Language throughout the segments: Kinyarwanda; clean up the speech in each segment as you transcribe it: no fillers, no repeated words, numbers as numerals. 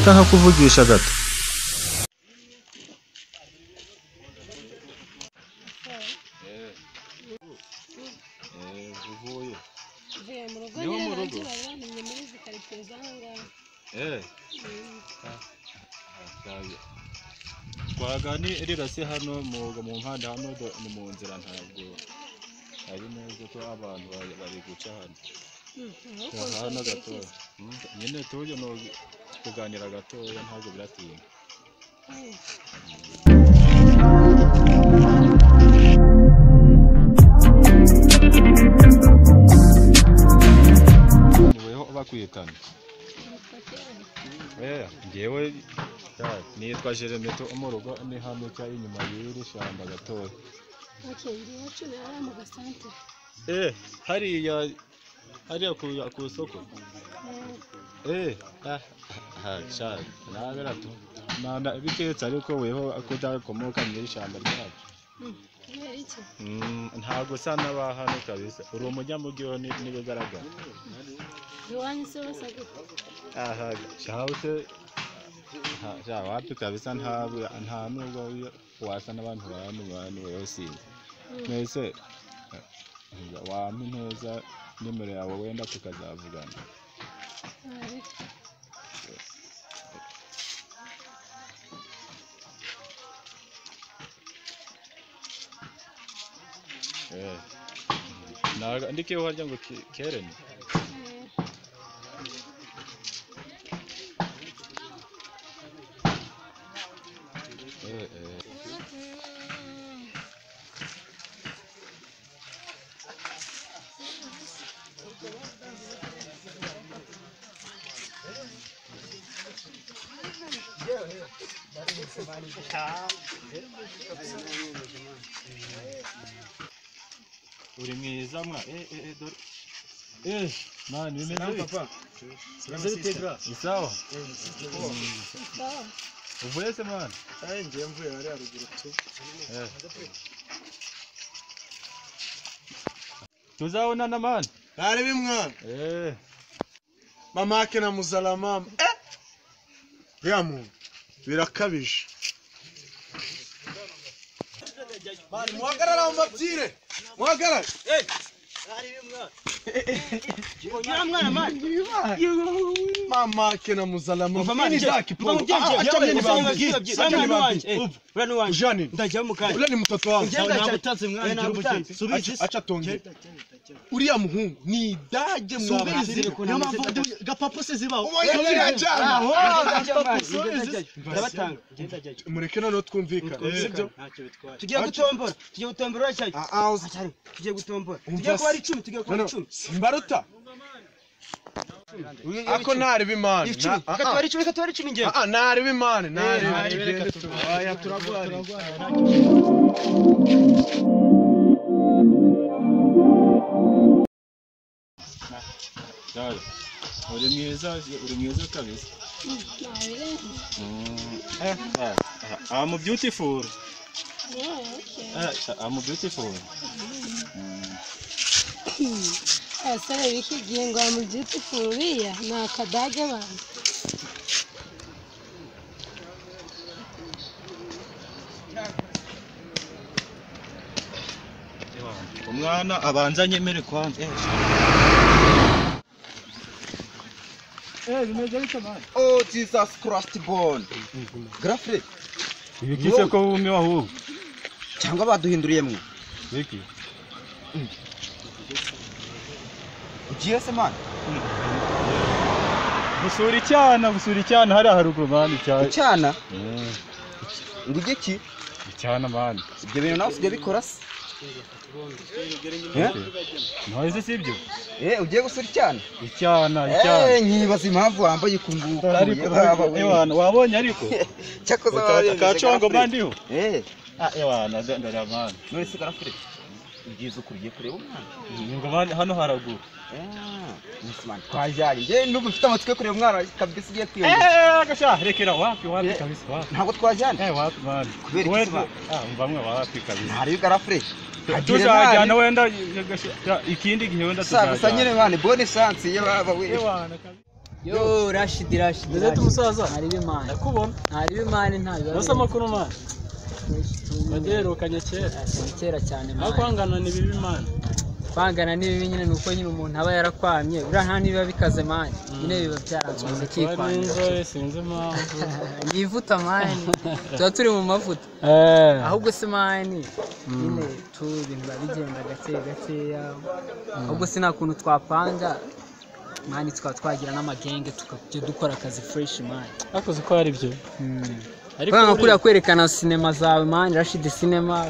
wareka nkakuvugisha gato. Twagani rirase hano mu mpande hano ni mu nzira ntabwo ari neza ko abantu bari guca hano. Hano gato nyine tuje no kuganira gato ntabwo biratinda. Niweho bakwitana. Ngewe nitwa Jeremeto mu rugo ni hano cyari inyuma y'iri shamba gatoya. Ngiye cune ara mu gasante. Hariya ku soko. Sha nabera tu. Nanda biketse ariko weho akudakomoka mu ishamba ryacu. Ntago sana ba hano kabisa. Uri umujyamugiho nibigaragara. Iwanyu se basaga. Shawse wapi kabisa nta nubwo wasa n'abantu bantu bose. Mwese wampa neza nimero yawe wenda tukazavugana. Ndikeho harya ngo Keren. Uri mwiza mwa mani bimeze papa. Sibitegra. Isawa. Uvuye se mani? Ngiye mvuye ari haruguru tu. Tuzaonana mani. Karibu mwana. Mama yake na muzala mama. Yamu. Birakabije. Mani muhagarara mu mabyire. Muhagarara. Onyara mwana mani. Mama yake na muzala mama. Mama zaki po. Ujani. Ndajya mu kanya. Ule ni mtoto wangu. Ntabutaze mwana. Acha tonge. Uriya muhungu ni dage Subize gapapo se zibaho. Ndabatanga. Mureke no twumvikana. Sibyo? Tugiye gutombora cyane. Tugiye gutombora. Tugiye kuba ari 10, tugiye kuba 10. Simbaruta. Ako nari bimana. Katwari 10 ngiye. Nari bimana, nari. Aya turagwara. Uri mwiza kabisa. I'm beautiful. I'm beautiful. Asare biki gihe ngo I'm beautiful ya nakadage bana. Umwana abanzanye mere kwanza. Bimeze bite man? Oh Jesus Christ born. Grafre. Ibikise ko wumi wahu. Cyangwa baduhinduriyemwe. Biki? Ugiye se man? Busuri cyana hari haruguru man cyane. Cyana? Ngije ki? Cyana man. Ibyo bintu nawe ujye bikora se. Ntazi sibyo? Ugiye gusura cyane? Icyana. Nkibaza impamvu wambaye ikunguku. Ewana wabonye ariko? Cyakoze wabonye. Kacongo bandiho? Ewana ndaramana. None se Grafre. Ugize ukuriye kureba umwana. Ngo bandi hano haraguru. Nisman twajyanye. Nge ndumva mfite amatwi kureba umwana kabisa igiye kwiyongera. Gasha rekera wapi kabisa wapi. Ntabwo twajyanye. Wapi man. Kubera iki man? Mvamwe wapi kabisa. Ntari Grafre. Tuzajyana wenda ikindi gihe wenda tuzajyana. Sasa nyine bane bonne chance ye baba we. Yo Rashid Ndetse umusaza ntari bimana nakubona ntari bimana ntabiba basa makuru man baderukanye kera cyane man akwangana ni bibi man kwangana ni bibi nyine nuko nyine umuntu aba yarakwamye bura nta niba bikaze man nyine biba byaranzwe kikwanye sinzi mpamvu nivuta man tuba turi mu mavuta ahubwo se man nyine tu ibintu babigenda gakeya ahubwo se nta kuntu twapanga mani twagira n'amagenge tukajya dukora akazi fresh man akoze ko ari byo ariko nkakuriya kwerekana sinema zawe man Rashid cinema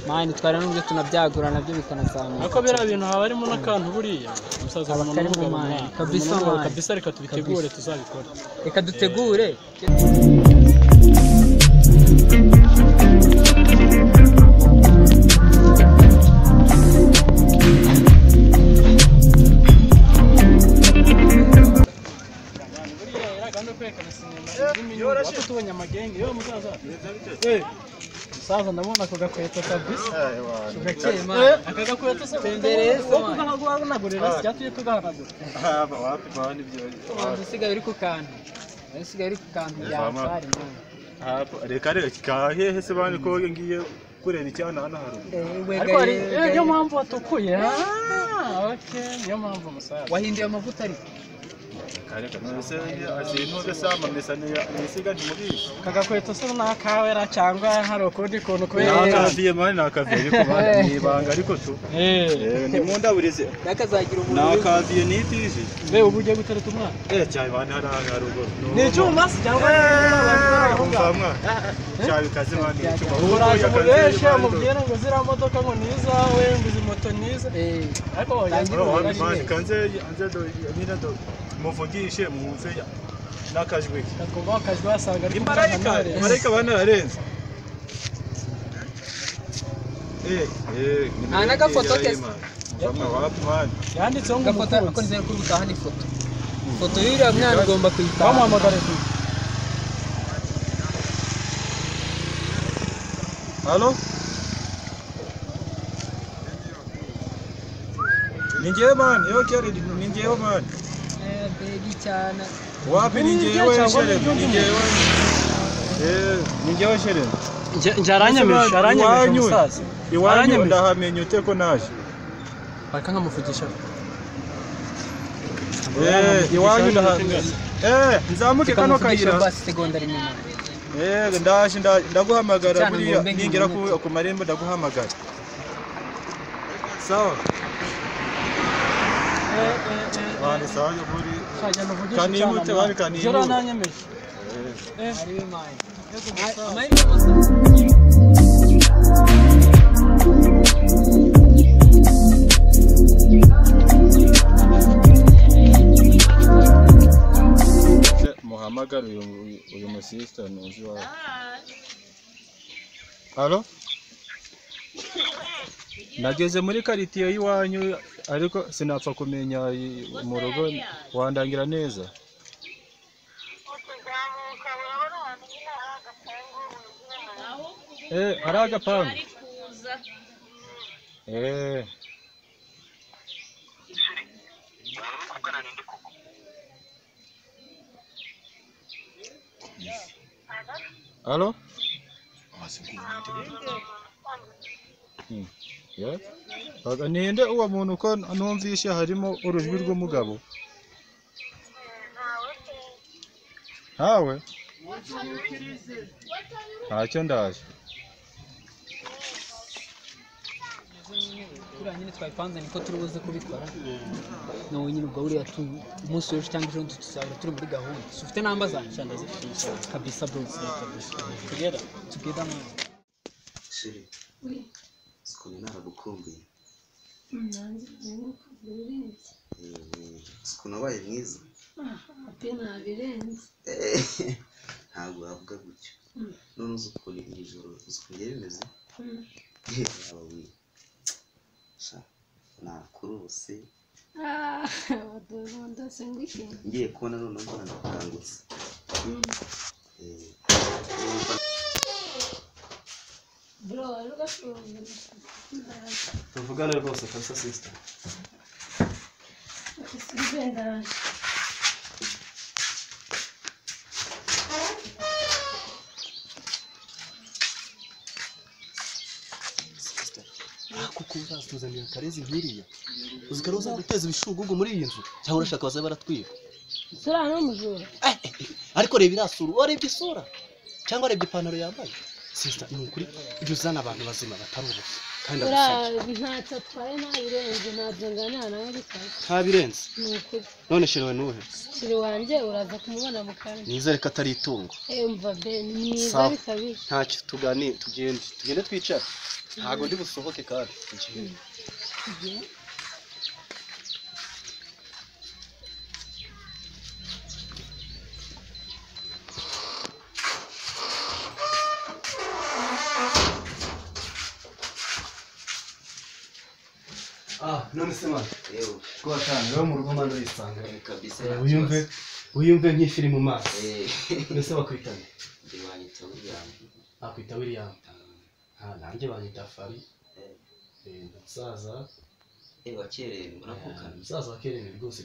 man twara n'ubyo tunabyagura nabyo bikanazamuka ako bira bintu haba harimo n'akantu buriya umusaza n'umugabo kabisa reka tubitegure tuzabikora reka dutegure tubonye amagenge yo musaza musaza ndabona ako gakweto kabisa gakeye man aka gakweto se tembereye ko kugahanagurira cyatuye tugahanagura wapi bani byo usigaye uri ku kantu byafari man reka kahehe se bani ko ngiye kureba icyana hano ariko niyo mpamvu watukuye okay niyo mpamvu musaza wahinduye amavuta ariko kareka nose azintuze sama nisiga ntimubizi kagakweto se nakawera cyangwa hari ukundi kuntu kubera nakaviye mani nakaviye ariko mani nibanga ariko tu ni mundaburize nakazagira umuntu nakaviye nitije ubu ugiye gutereta umwana cyane bani hari rugo ni icyuma se cyangwa umva cyane kazi mani uraje mubeshe mubwira ngo zira modoka ngo nizawe ngo izi moto niza ariko mani kanze anze do nyina do muvugishe muze nakajwe nakuba akajwe asanga ari marayika banararenze nagafoto kese bamwe wapi mani yanditseho ngo gafoto ko nizere ko utaha ni foto y'uriya mwana ugomba kuyitaha bamuhamagare tu halo ningewe mani yo kere ningewe mani baby cyane wapi ningewe shere ningewe shere njaranyemeje musaza iwanyu ndahamenye ute ko naje baka nkamuvugisha iwanyu ndahamenye nzamuke kano kayira basi secondary nyuma ndaje ndaguhamagara buriya ningera ku marembo ndaguhamagara sawa bani sawa buri kanimute bari kanimute jora nanyemeje ari bimanye muhamagara uyu musista nunzi wawe halo nageze muri karitiye y'iwanyu ariko sinapfa kumenya mu rugo wandangira neza hari agapangu halo ninde uwo muntu ko numvishe harimo urujwi rw'umugabo ntawe ntacyo ndaje kuriya nyine twabipanze niko turi buze kubikora nawe nyine ubwo buriya umunsi w'ejo cyangwa ejo tuzaba turi muri gahunda ufite namba zanjye kabisa bro together man sheri sikoni naragukumbuye sikoni wabaye mwiza ntabwo wavuga gutyo none uzi ukuntu iri joro uzi ukuntu byari bimeze yabawiye nakurose ngiye kubona none mbona ndakangutse tuvugane rwose kabisa sister kuko uzatuzanira karezi nkiriya uzikara uzaduteza ibishugugu muri iyi nzu cyangwa urashaka bazabe baratwiba isura n'umujura ariko reba irasura warebye isura cyangwa warebye ipantaro yambaye sister ni ukuri ibyo uzana abantu bazima batari ubusa kandi ntacyo atwaye ntabirenze ntabyo nganira nawe bikaze ntabirenze ni ukuri none shiriwe nuhe shiri wanjye uraza kumubona mu kanya nizere ko atari itungo mva be ni mwiza bikabije ntacyo tugende twicare ntago ndi busohoke kandi none se mwana yewe twatanga rero mu rugo manda yisanga kabisa uyumve nk'ifiri mu maso mbese bakwitana ndi wanyita William akwita William nanjye banyita Fari umusaza wakereye murakukana umusaza wakereye rwose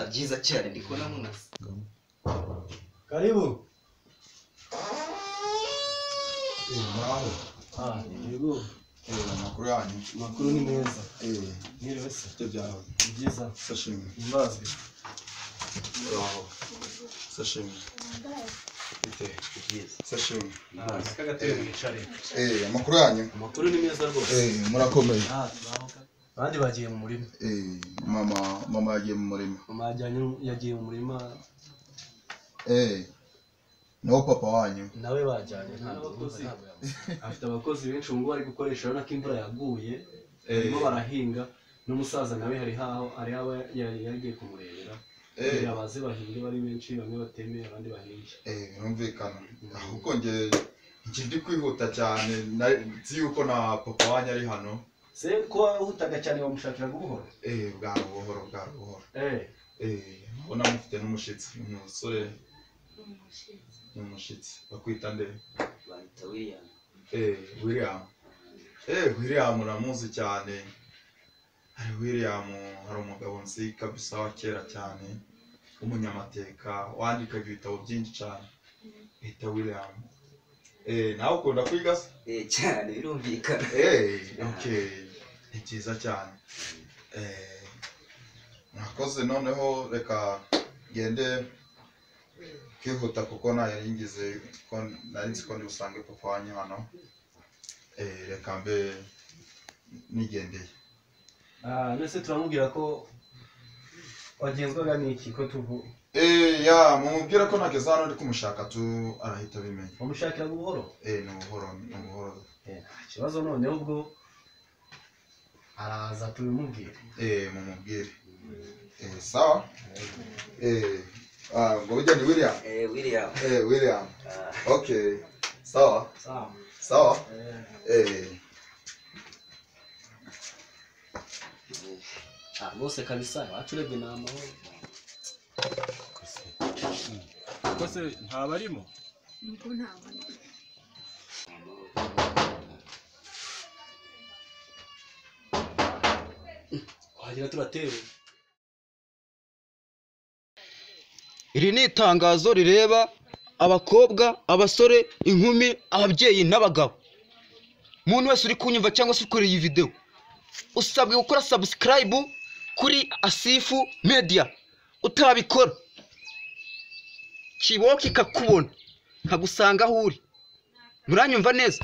byiza cyane ndi kubona munasi karibu muraho yego amakuru yanyu amakuru ni meza mwiriwe se ibyo byawe ni byiza sashimwe imbazwe muraho sashimwe bite byiza sashimwe kagatebe mwicare amakuru yanyu amakuru ni meza rwose murakomeye abandi bagiye mu murima mama yagiye mu murima mama yagiye mu murima naho papa wanyu nawe bajyanye ntabwo afite abakozi benshi ubu ngubu bari gukoresha urabona ko imvura yaguye barimo barahinga n'umusaza nawe hari aho yagiye kumurebera kugira baze bahinge bari benshi bamwe batemeye abandi bahinge birumvikana ahubwo njye ndi kwihuta cyane nzi yuko na papa wanyu ari hano se ko wahutaga cyane bamushakira guhora bwari buhoro ubona mufite n'umushitsi umusore n'umushitsi bakwita nde banyita William William uramuzi cyane William hari umugabo nzi kabisa wa kera cyane w'umunyamateka wandikaga ibitabo byinshi cyane bita William nawe ukunda kwiga se cyane birumvikana okay ni byiza cyane nakoze noneho reka gende kwihuta kuko naringize ko narinzi ko ndi usange papa wanyu hano reka mbe nigendeye nese turamubwira ko wagenzwaga n'iki ko tuvu mumubwira ko nageze hano ndi kumushaka arahita abimenya umushakira buhoro ni buhoro ikibazo noneho ubwo araza tubimubwire mumubwire sawa ngo bijya ni William William okay sawa bose kabisa wacu urebye ni amahoro kose ntabarimo nuko ntabona wagira turatewe iri ni itangazo rireba abakobwa abasore inkumi ababyeyi n'abagabo umuntu wese uri kunyumva cyangwa se ukora iyi video usabwe gukora subscribe kuri Asifu Media utabikora kiboka ikakubona nkagusanga aho uri muranyumva neza